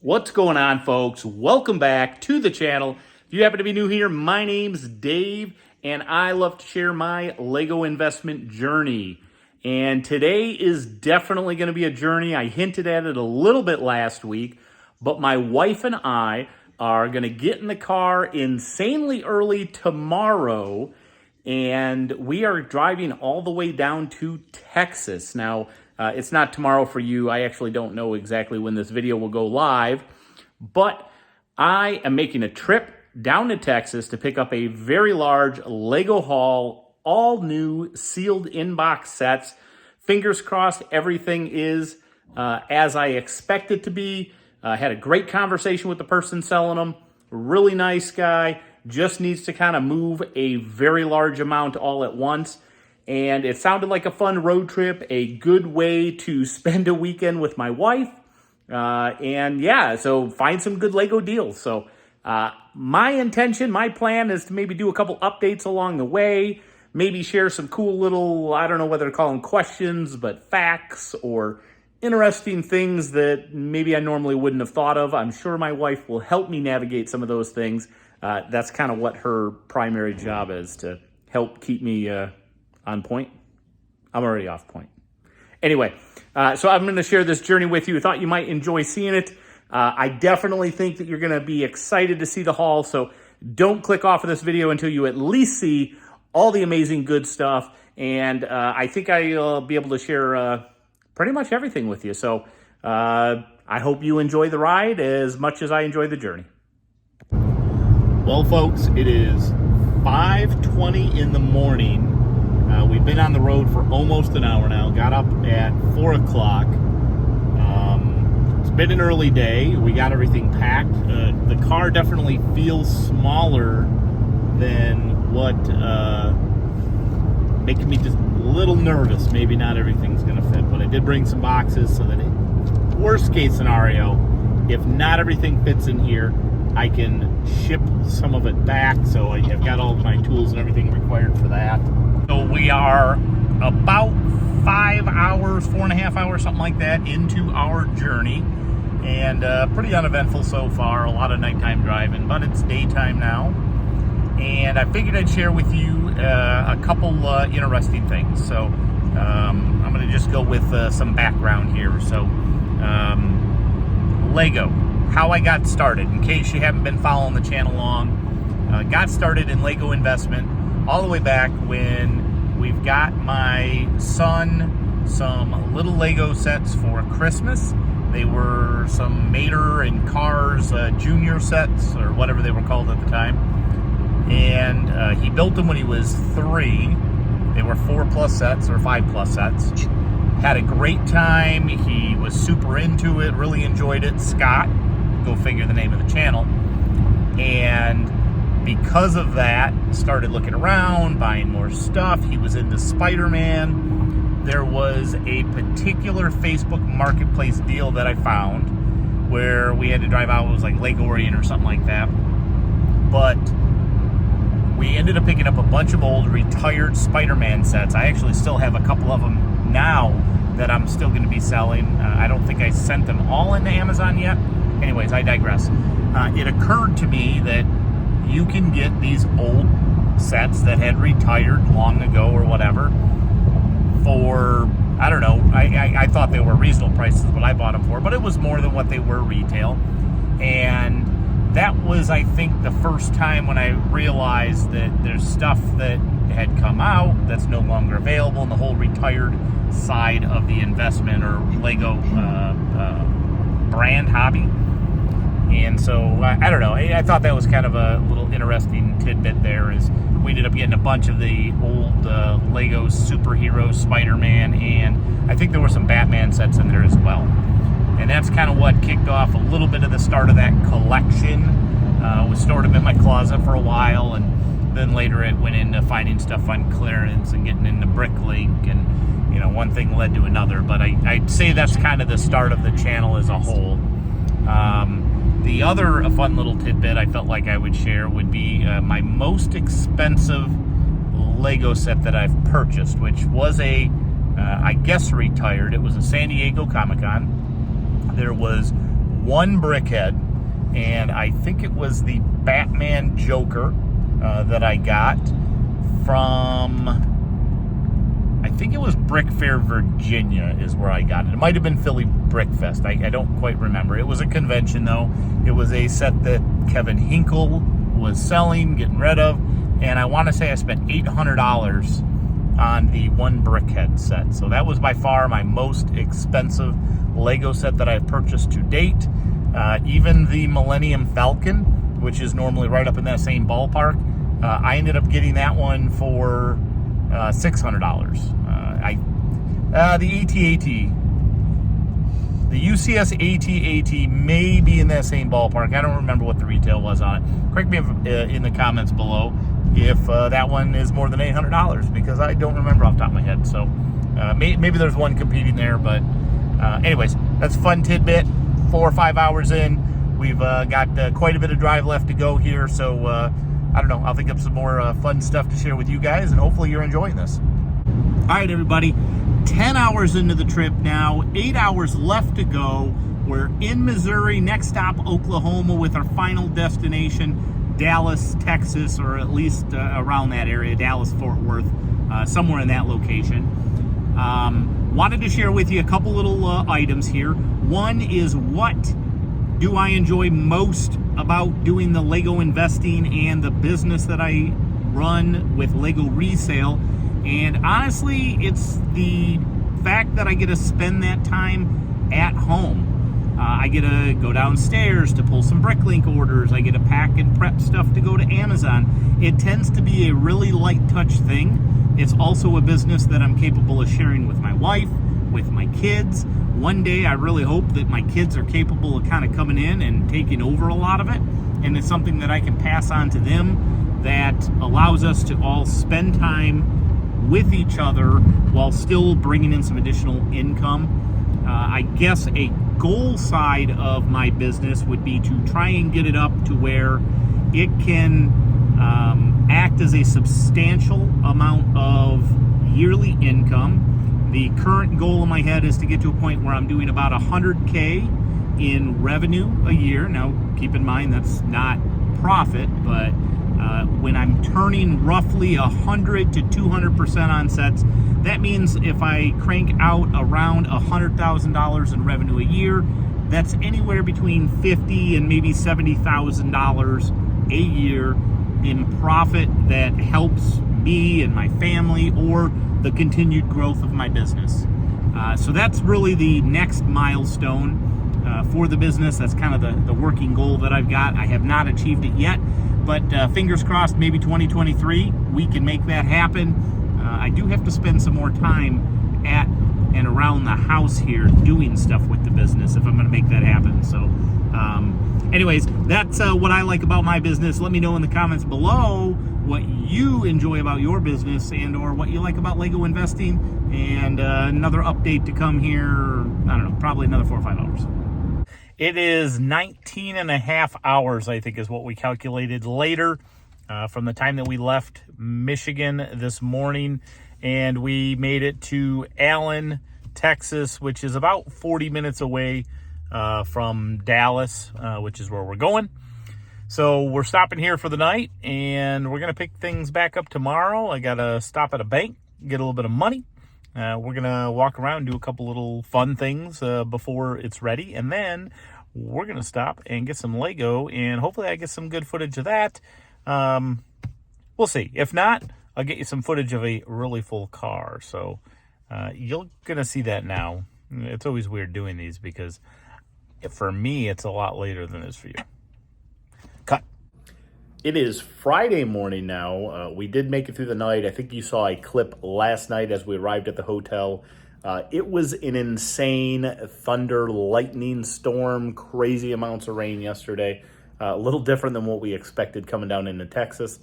What's going on, folks? Welcome back to the channel. If you happen to be new here, my name's Dave, and I love to share my Lego investment journey. And today is definitely going to be a journey. I hinted at it a little bit last week, but my wife and I are going to get in the car insanely early tomorrow, and we are driving all the way down to Texas. Now, it's not tomorrow for you. I actually don't know exactly when this video will go live, but I am making a trip down to Texas to pick up a very large Lego haul, all new sealed inbox sets. Fingers crossed everything is as I expect it to be. Had a great conversation with the person selling them. Really nice guy. Just needs to kind of move a very large amount all at once. And it sounded like a fun road trip, a good way to spend a weekend with my wife. And yeah, so find some good Lego deals. So my intention, my plan is to maybe do a couple updates along the way, maybe share some cool little, I don't know whether to call them questions, but facts or interesting things that maybe I normally wouldn't have thought of. I'm sure my wife will help me navigate some of those things. That's kind of what her primary job is, to help keep me on point. I'm already off point. Anyway, so I'm going to share this journey with you. I thought you might enjoy seeing it. I definitely think that you're going to be excited to see the haul, so don't click off of this video until you at least see all the amazing good stuff. And I think I'll be able to share pretty much everything with you. So I hope you enjoy the ride as much as I enjoy the journey. Well, folks, it is 5:20 in the morning. We've been on the road for almost an hour now. Got up at 4 o'clock. It's been an early day. We got everything packed. The car definitely feels smaller than what, making me just a little nervous. Maybe not everything's going to fit, but I did bring some boxes so that worst case scenario, if not everything fits in here, I can ship some of it back. So I've got all of my tools and everything required for that. So we are about 5 hours, 4.5 hours, something like that, into our journey. And pretty uneventful so far. A lot of nighttime driving, but it's daytime now. And I figured I'd share with you a couple interesting things. So I'm going to just go with some background here. So Lego, how I got started. In case you haven't been following the channel long, got started in Lego investment all the way back when we've got my son some little Lego sets for Christmas. They were some Mater and Cars junior sets, or whatever they were called at the time. And he built them when he was 3. They were 4+ sets or 5+ sets. Had a great time. He was super into it, really enjoyed it. Scott, go figure the name of the channel. And because of that, started looking around, buying more stuff. He was into Spider-Man. There was a particular Facebook Marketplace deal that I found where we had to drive out. It was like Lake Orion or something like that. But we ended up picking up a bunch of old retired Spider-Man sets. I actually still have a couple of them now that I'm still going to be selling. I don't think I sent them all into Amazon yet. Anyways, I digress. It occurred to me that you can get these old sets that had retired long ago or whatever for, I don't know, I thought they were reasonable prices what I bought them for, but it was more than what they were retail. And that was, I think, the first time when I realized that there's stuff that had come out that's no longer available in the whole retired side of the investment or Lego brand hobby. And so, I don't know, I thought that was kind of a little interesting tidbit there. Is we ended up getting a bunch of the old Lego superhero Spider-Man, and I think there were some Batman sets in there as well. And that's kind of what kicked off a little bit of the start of that collection. Was stored them in my closet for a while, and then later it went into finding stuff on clearance and getting into Bricklink, and you know, one thing led to another. But I'd say that's kind of the start of the channel as a whole. The other fun little tidbit I felt like I would share would be my most expensive Lego set that I've purchased, which was I guess retired. It was a San Diego Comic-Con. There was one brickhead, and I think it was the Batman Joker that I got from, I think it was Brick Fair, Virginia is where I got it. It might have been Philly Brick Fest. I don't quite remember. It was a convention, though. It was a set that Kevin Hinkle was selling, getting rid of, and I want to say I spent $800 on the one brickhead set. So that was by far my most expensive Lego set that I've purchased to date. Even the Millennium Falcon, which is normally right up in that same ballpark, I ended up getting that one for $600. The AT-AT, the UCS AT-AT may be in that same ballpark. I don't remember what the retail was on it. Correct me in the comments below if that one is more than $800, because I don't remember off the top of my head. So maybe there's one competing there, but anyways, that's a fun tidbit. 4 or 5 hours in, we've got quite a bit of drive left to go here, so I don't know, I'll think of some more fun stuff to share with you guys, and hopefully you're enjoying this. All right, everybody, 10 hours into the trip now, 8 hours left to go. We're in Missouri, next stop Oklahoma, with our final destination, Dallas, Texas, or at least around that area, Dallas, Fort Worth, somewhere in that location. Wanted to share with you a couple little items here. One is, what do I enjoy most about doing the Lego investing and the business that I run with Lego resale? And honestly, it's the fact that I get to spend that time at home. I get to go downstairs to pull some Bricklink orders. I get to pack and prep stuff to go to Amazon. It tends to be a really light touch thing. It's also a business that I'm capable of sharing with my wife, with my kids. One day, I really hope that my kids are capable of kind of coming in and taking over a lot of it. And it's something that I can pass on to them that allows us to all spend time with each other while still bringing in some additional income. I guess a goal side of my business would be to try and get it up to where it can act as a substantial amount of yearly income. The current goal in my head is to get to a point where I'm doing about 100K in revenue a year. Now, keep in mind, that's not profit, but when I'm turning roughly 100 to 200% on sets, that means if I crank out around $100,000 in revenue a year, that's anywhere between $50,000 and maybe $70,000 a year in profit that helps me and my family or the continued growth of my business. So that's really the next milestone for the business. That's kind of the working goal that I've got. I have not achieved it yet, but fingers crossed, maybe 2023, we can make that happen. I do have to spend some more time at and around the house here doing stuff with the business if I'm going to make that happen. So anyways, that's what I like about my business. Let me know in the comments below what you enjoy about your business and or what you like about Lego investing. And another update to come here, I don't know, probably another 4 or 5 hours. It is 19 and a half hours, I think, is what we calculated later from the time that we left Michigan this morning. And we made it to Allen, Texas, which is about 40 minutes away from Dallas, which is where we're going. So we're stopping here for the night, and we're going to pick things back up tomorrow. I got to stop at a bank, get a little bit of money. We're going to walk around and do a couple little fun things before it's ready. And then we're going to stop and get some Lego, and hopefully I get some good footage of that. We'll see. If not, I'll get you some footage of a really full car. So you're going to see that now. It's always weird doing these because for me, it's a lot later than it is for you. Cut. It is Friday morning now. We did make it through the night. I think you saw a clip last night as we arrived at the hotel. It was an insane thunder, lightning storm, crazy amounts of rain yesterday. A little different than what we expected coming down into Texas.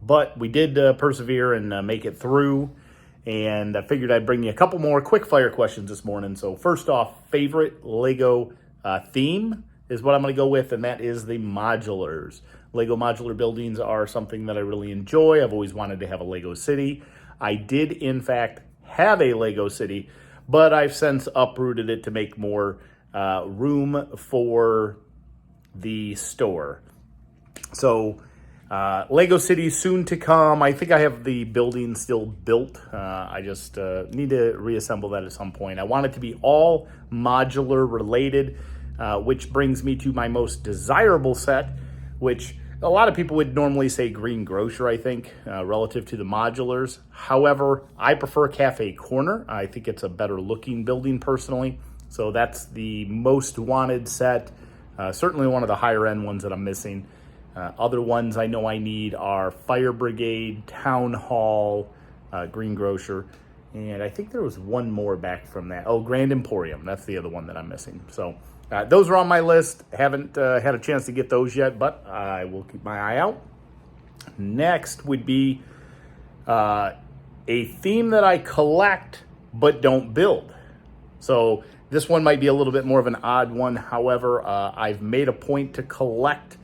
But we did persevere and make it through. And I figured I'd bring you a couple more quick fire questions this morning. So first off, favorite Lego theme is what I'm going to go with, and that is the modulars. Lego modular buildings are something that I really enjoy. I've always wanted to have a Lego city. I did, in fact, have a Lego city, but I've since uprooted it to make more room for the store. So Lego City soon to come. I think I have the building still built. I just need to reassemble that at some point. I want it to be all modular related, which brings me to my most desirable set, which a lot of people would normally say Green Grocer, I think, relative to the modulars. However, I prefer Cafe Corner. I think it's a better looking building personally. So that's the most wanted set. Certainly one of the higher end ones that I'm missing. Other ones I know I need are Fire Brigade, Town Hall, Green Grocer, and I think there was one more back from that. Oh, Grand Emporium. That's the other one that I'm missing. So those are on my list. Haven't had a chance to get those yet, but I will keep my eye out. Next would be a theme that I collect but don't build. So this one might be a little bit more of an odd one. However, I've made a point to collect.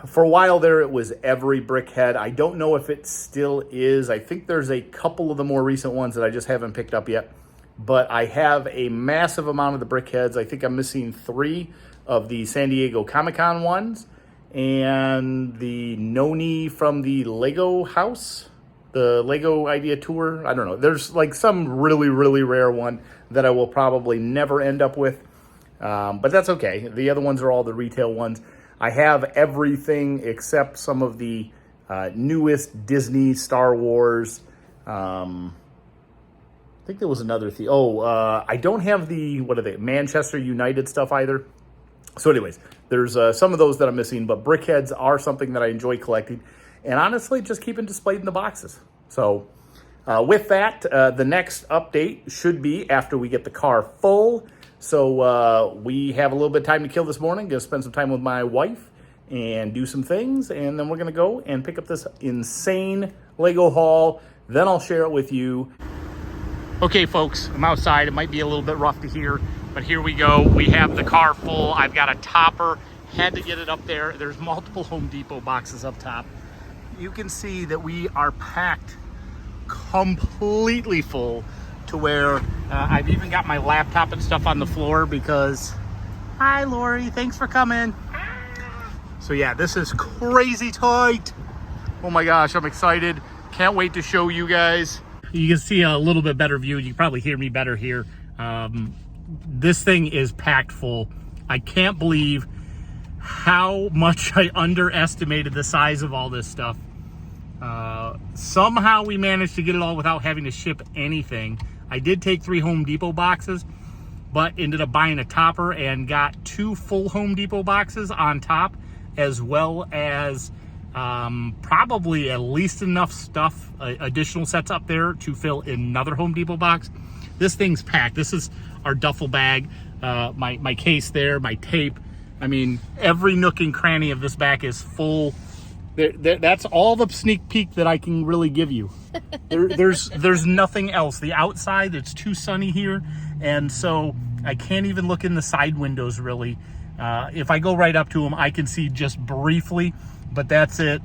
For a while there, it was every brickhead. I don't know if it still is. I think there's a couple of the more recent ones that I just haven't picked up yet. But I have a massive amount of the brickheads. I think I'm missing 3 of the San Diego Comic-Con ones and the Noni from the Lego house, the Lego Idea Tour. I don't know. There's like some really, really rare one that I will probably never end up with. But that's okay. The other ones are all the retail ones. I have everything except some of the newest Disney, Star Wars. I think there was another thing. I don't have the, Manchester United stuff either. So anyways, there's some of those that I'm missing, but brickheads are something that I enjoy collecting. And honestly, just keeping displayed in the boxes. So with that, the next update should be after we get the car full. So we have a little bit of time to kill this morning. Gonna spend some time with my wife and do some things. And then we're gonna go and pick up this insane Lego haul. Then I'll share it with you. Okay, folks, I'm outside. It might be a little bit rough to hear, but here we go. We have the car full. I've got a topper. Had to get it up there. There's multiple Home Depot boxes up top. You can see that we are packed completely full to where I've even got my laptop and stuff on the floor because, hi Lori, thanks for coming. So yeah, this is crazy tight. Oh my gosh, I'm excited. Can't wait to show you guys. You can see a little bit better view. You can probably hear me better here. This thing is packed full. I can't believe how much I underestimated the size of all this stuff. Somehow we managed to get it all without having to ship anything. I did take 3 Home Depot boxes, but ended up buying a topper and got 2 full Home Depot boxes on top, as well as probably at least enough stuff, additional sets up there to fill another Home Depot box. This thing's packed. This is our duffel bag, my case there, my tape. I mean, every nook and cranny of this back is full. That's all the sneak peek that I can really give you. There's nothing else. The outside, it's too sunny here, and so I can't even look in the side windows really. If I go right up to them, I can see just briefly, but that's it.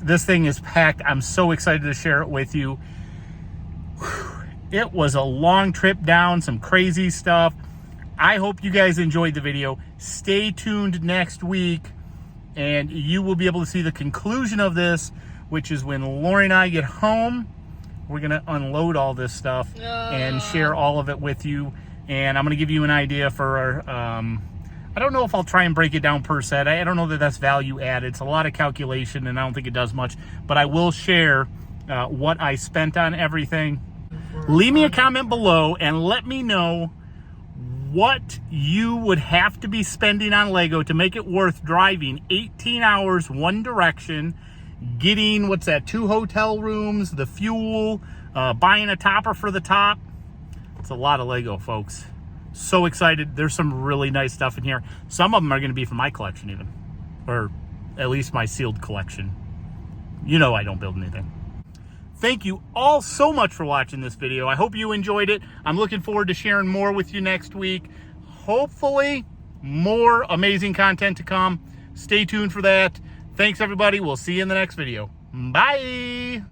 This thing is packed. I'm so excited to share it with you. It was a long trip down, some crazy stuff. I hope you guys enjoyed the video. Stay tuned next week, and you will be able to see the conclusion of this, which is when Lori and I get home. We're gonna unload all this stuff and share all of it with you. And I'm gonna give you an idea for our, I don't know if I'll try and break it down per set. I don't know that that's value added. It's a lot of calculation and I don't think it does much, but I will share what I spent on everything. Leave me a comment below and let me know what you would have to be spending on Lego to make it worth driving 18 hours one direction, getting, 2 hotel rooms, the fuel, buying a topper for the top. It's a lot of Lego, folks. So excited. There's some really nice stuff in here. Some of them are going to be from my collection even, or at least my sealed collection. You know I don't build anything. Thank you all so much for watching this video. I hope you enjoyed it. I'm looking forward to sharing more with you next week. Hopefully, more amazing content to come. Stay tuned for that. Thanks, everybody. We'll see you in the next video. Bye.